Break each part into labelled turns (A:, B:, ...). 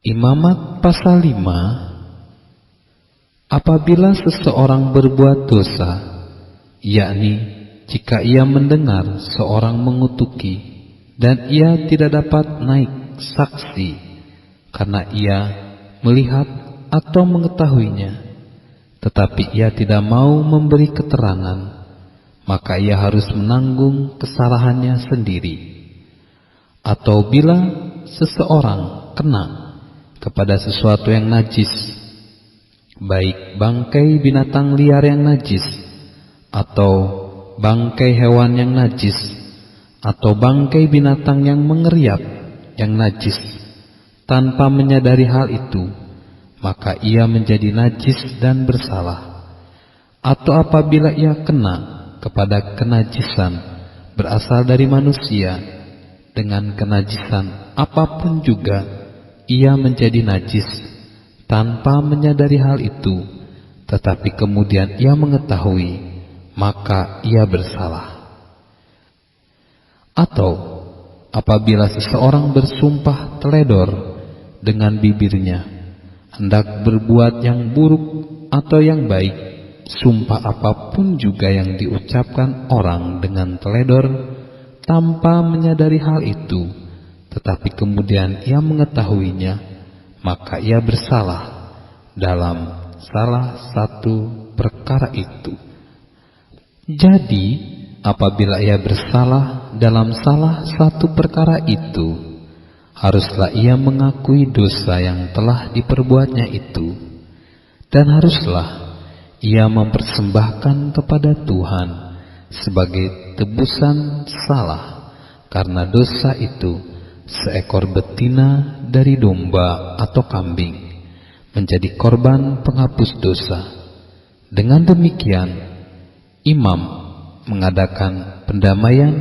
A: Imamat pasal 5. Apabila seseorang berbuat dosa, yakni jika ia mendengar seorang mengutuki dan ia tidak dapat naik saksi karena ia melihat atau mengetahuinya, tetapi ia tidak mau memberi keterangan, maka ia harus menanggung kesalahannya sendiri. Atau bila seseorang kena kepada sesuatu yang najis, baik bangkai binatang liar yang najis, atau bangkai hewan yang najis, atau bangkai binatang yang mengeriap yang najis, tanpa menyadari hal itu, maka ia menjadi najis dan bersalah. Atau apabila ia kena kepada kenajisan berasal dari manusia, dengan kenajisan apapun juga ia menjadi najis tanpa menyadari hal itu, tetapi kemudian ia mengetahui, maka ia bersalah. Atau apabila seseorang bersumpah teledor dengan bibirnya, hendak berbuat yang buruk atau yang baik, sumpah apapun juga yang diucapkan orang dengan teledor tanpa menyadari hal itu, tetapi kemudian ia mengetahuinya, maka ia bersalah dalam salah satu perkara itu. Jadi, apabila ia bersalah dalam salah satu perkara itu, haruslah ia mengakui dosa yang telah diperbuatnya itu, dan haruslah ia mempersembahkan kepada Tuhan sebagai tebusan salah karena dosa itu seekor betina dari domba atau kambing menjadi korban penghapus dosa. Dengan demikian, imam mengadakan pendamaian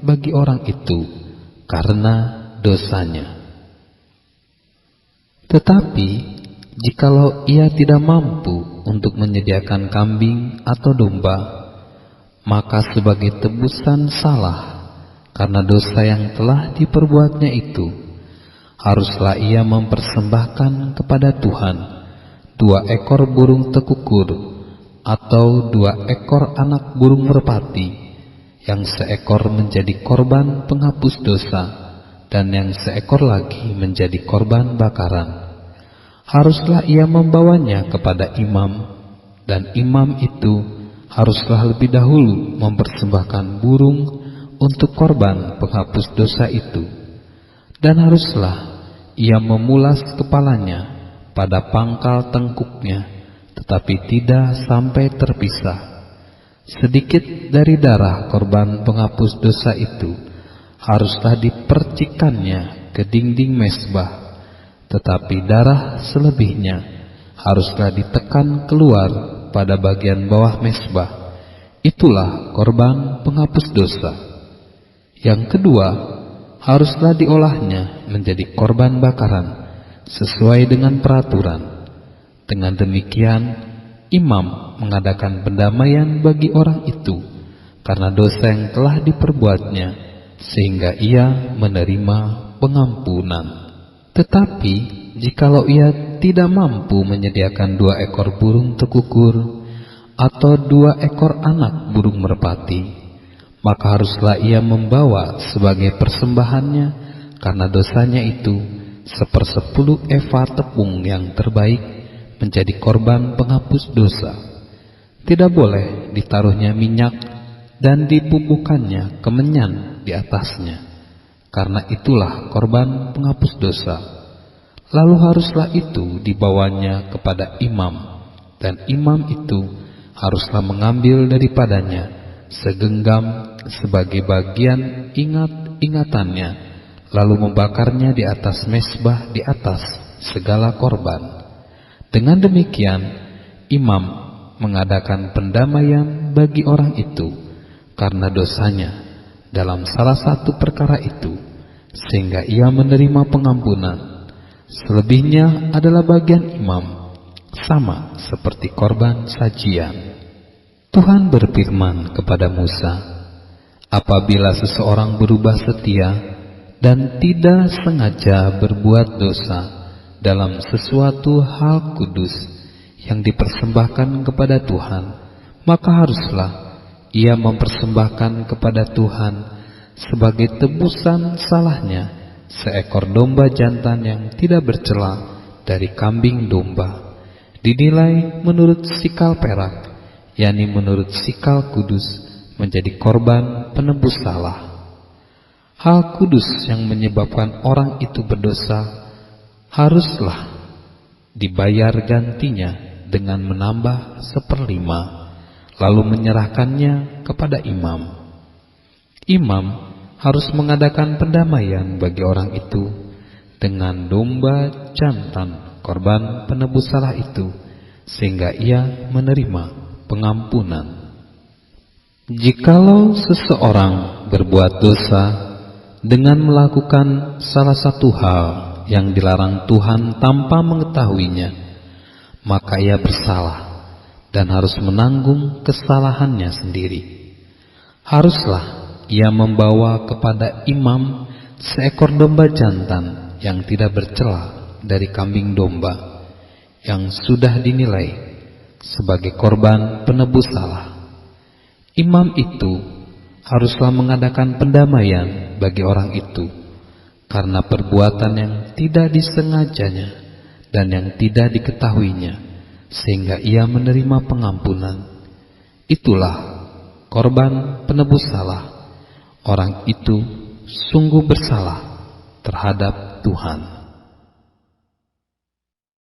A: bagi orang itu karena dosanya. Tetapi jikalau ia tidak mampu untuk menyediakan kambing atau domba, maka sebagai tebusan salah karena dosa yang telah diperbuatnya itu, haruslah ia mempersembahkan kepada Tuhan 2 ekor burung tekukur atau 2 ekor anak burung merpati, yang seekor menjadi korban penghapus dosa dan yang seekor lagi menjadi korban bakaran. Haruslah ia membawanya kepada imam, dan imam itu haruslah lebih dahulu mempersembahkan burung untuk korban penghapus dosa itu, dan haruslah ia memulas kepalanya pada pangkal tengkuknya, tetapi tidak sampai terpisah. Sedikit dari darah korban penghapus dosa itu haruslah dipercikannya ke dinding mezbah, tetapi darah selebihnya haruslah ditekan keluar pada bagian bawah mezbah. Itulah korban penghapus dosa. Yang kedua, haruslah diolahnya menjadi korban bakaran sesuai dengan peraturan. Dengan demikian, imam mengadakan pendamaian bagi orang itu karena dosa yang telah diperbuatnya, sehingga ia menerima pengampunan. Tetapi jikalau ia tidak mampu menyediakan 2 ekor burung tekukur atau 2 ekor anak burung merpati, maka haruslah ia membawa sebagai persembahannya karena dosanya itu 1/10 eva tepung yang terbaik menjadi korban penghapus dosa. Tidak boleh ditaruhnya minyak dan dibubuhkannya kemenyan di atasnya, karena itulah korban penghapus dosa. Lalu haruslah itu dibawanya kepada imam, dan imam itu haruslah mengambil daripadanya segenggam sebagai bagian ingat-ingatannya, lalu membakarnya di atas mezbah di atas segala korban. Dengan demikian, imam mengadakan pendamaian bagi orang itu karena dosanya dalam salah satu perkara itu, sehingga ia menerima pengampunan. Selebihnya adalah bagian imam, sama seperti korban sajian. Tuhan berfirman kepada Musa, apabila seseorang berubah setia dan tidak sengaja berbuat dosa dalam sesuatu hal kudus yang dipersembahkan kepada Tuhan, maka haruslah ia mempersembahkan kepada Tuhan sebagai tebusan salahnya seekor domba jantan yang tidak bercela dari kambing domba, dinilai menurut sikal perak, yakni menurut sikal kudus, menjadi korban penebus salah. Hal kudus yang menyebabkan orang itu berdosa haruslah dibayar gantinya dengan menambah 1/5, lalu menyerahkannya kepada imam. Imam harus mengadakan pendamaian bagi orang itu dengan domba jantan korban penebus salah itu, sehingga ia menerima pengampunan. Jikalau seseorang berbuat dosa dengan melakukan salah satu hal yang dilarang Tuhan tanpa mengetahuinya, maka ia bersalah dan harus menanggung kesalahannya sendiri. Haruslah ia membawa kepada imam seekor domba jantan yang tidak bercela dari kambing domba yang sudah dinilai sebagai korban penebus salah. Imam itu haruslah mengadakan pendamaian bagi orang itu karena perbuatan yang tidak disengajanya dan yang tidak diketahuinya, sehingga ia menerima pengampunan. Itulah korban penebus salah. Orang itu sungguh bersalah terhadap Tuhan.